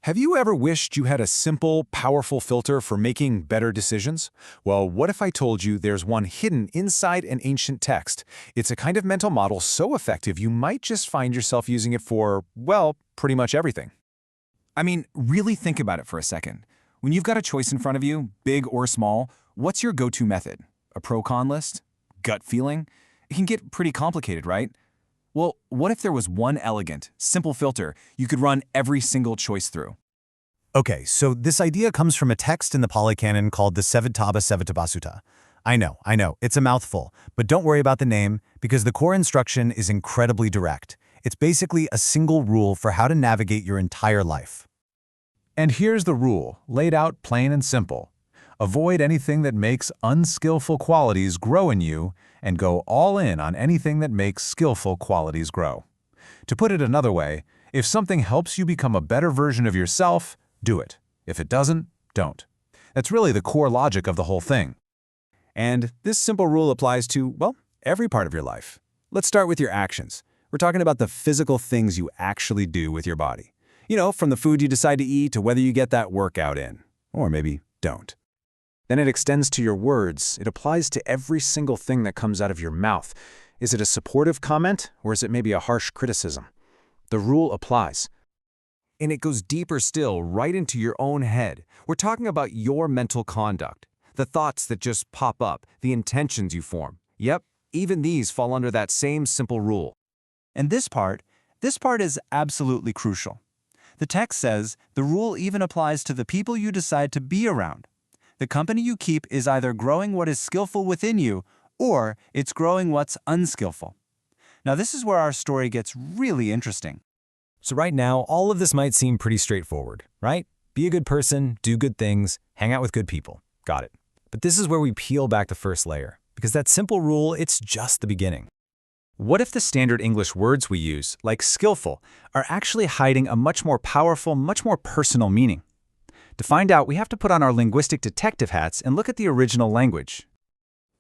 Have you ever wished you had a simple, powerful filter for making better decisions? Well, what if I told you there's one hidden inside an ancient text? It's a kind of mental model so effective you might just find yourself using it for, well, pretty much everything. I mean, really think about it for a second. When you've got a choice in front of you, big or small, what's your go-to method? A pro-con list? Gut feeling? It can get pretty complicated, right? Well, what if there was one elegant, simple filter you could run every single choice through? Okay, so this idea comes from a text in the Pali Canon called the Sevitabbāsevitabbasutta. I know, it's a mouthful, but don't worry about the name because the core instruction is incredibly direct. It's basically a single rule for how to navigate your entire life. And here's the rule, laid out plain and simple. Avoid anything that makes unskillful qualities grow in you, and go all in on anything that makes skillful qualities grow. To put it another way, if something helps you become a better version of yourself, do it. If it doesn't, don't. That's really the core logic of the whole thing. And this simple rule applies to, well, every part of your life. Let's start with your actions. We're talking about the physical things you actually do with your body. You know, from the food you decide to eat to whether you get that workout in. Or maybe don't. Then it extends to your words. It applies to every single thing that comes out of your mouth. Is it a supportive comment, or is it maybe a harsh criticism? The rule applies. And it goes deeper still, right into your own head. We're talking about your mental conduct, the thoughts that just pop up, the intentions you form. Yep, even these fall under that same simple rule. And this part is absolutely crucial. The text says the rule even applies to the people you decide to be around. The company you keep is either growing what is skillful within you, or it's growing what's unskillful. Now this is where our story gets really interesting. So right now, all of this might seem pretty straightforward, right? Be a good person, do good things, hang out with good people. Got it. But this is where we peel back the first layer, because that simple rule, it's just the beginning. What if the standard English words we use, like skillful, are actually hiding a much more powerful, much more personal meaning? To find out, we have to put on our linguistic detective hats and look at the original language.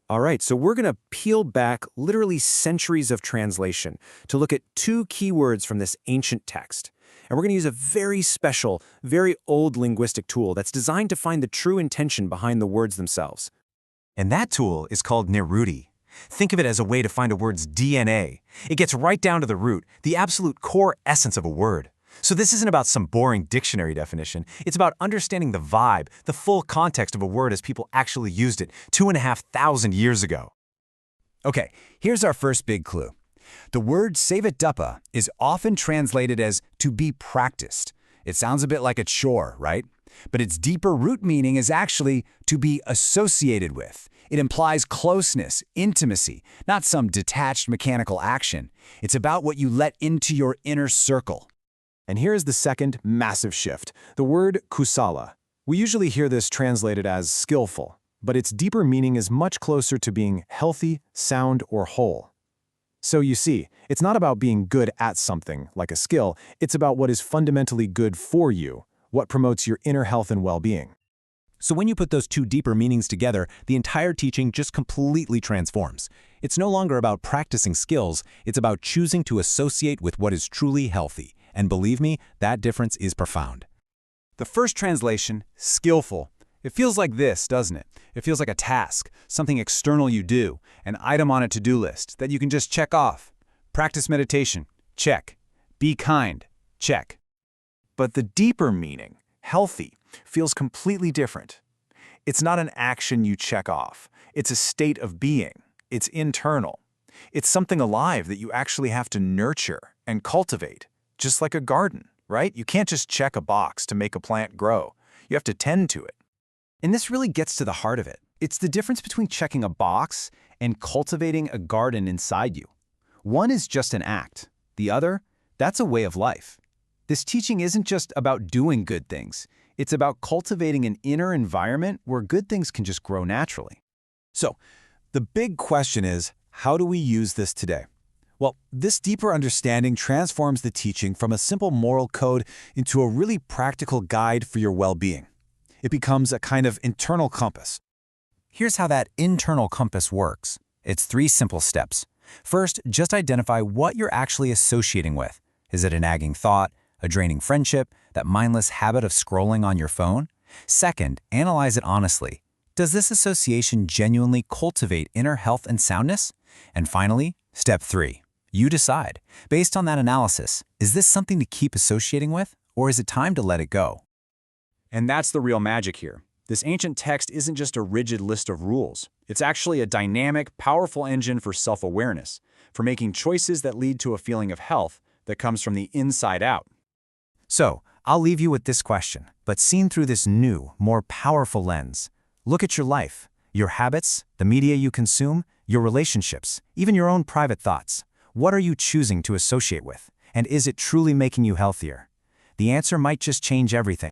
All right, so we're going to peel back literally centuries of translation to look at two key words from this ancient text. And we're going to use a very special, very old linguistic tool that's designed to find the true intention behind the words themselves. And that tool is called Niruti. Think of it as a way to find a word's DNA. It gets right down to the root, the absolute core essence of a word. So this isn't about some boring dictionary definition. It's about understanding the vibe, the full context of a word as people actually used it 2,500 years ago. Okay, here's our first big clue. The word sevitabba is often translated as to be practiced. It sounds a bit like a chore, right? But its deeper root meaning is actually to be associated with. It implies closeness, intimacy, not some detached mechanical action. It's about what you let into your inner circle. And here's the second massive shift, the word kusalā. We usually hear this translated as skillful, but its deeper meaning is much closer to being healthy, sound, or whole. So you see, it's not about being good at something, like a skill, it's about what is fundamentally good for you, what promotes your inner health and well-being. So when you put those two deeper meanings together, the entire teaching just completely transforms. It's no longer about practicing skills, it's about choosing to associate with what is truly healthy. And believe me, that difference is profound. The first translation, skillful, it feels like this, doesn't it? It feels like a task, something external you do, an item on a to-do list that you can just check off. Practice meditation, check. Be kind, check. But the deeper meaning, healthy, feels completely different. It's not an action you check off. It's a state of being. It's internal. It's something alive that you actually have to nurture and cultivate. Just like a garden, right? You can't just check a box to make a plant grow. You have to tend to it. And this really gets to the heart of it. It's the difference between checking a box and cultivating a garden inside you. One is just an act. The other, that's a way of life. This teaching isn't just about doing good things. It's about cultivating an inner environment where good things can just grow naturally. So, the big question is, how do we use this today? Well, this deeper understanding transforms the teaching from a simple moral code into a really practical guide for your well-being. It becomes a kind of internal compass. Here's how that internal compass works. It's 3 simple steps. First, just identify what you're actually associating with. Is it a nagging thought, a A draining friendship? That mindless habit of scrolling on your phone? Second, analyze it honestly. Does this association genuinely cultivate inner health and soundness? And finally, step 3. You decide. Based on that analysis, is this something to keep associating with, or is it time to let it go? And that's the real magic here. This ancient text isn't just a rigid list of rules. It's actually a dynamic, powerful engine for self-awareness, for making choices that lead to a feeling of health that comes from the inside out. So, I'll leave you with this question, but seen through this new, more powerful lens. Look at your life, your habits, the media you consume, your relationships, even your own private thoughts. What are you choosing to associate with? And is it truly making you healthier? The answer might just change everything.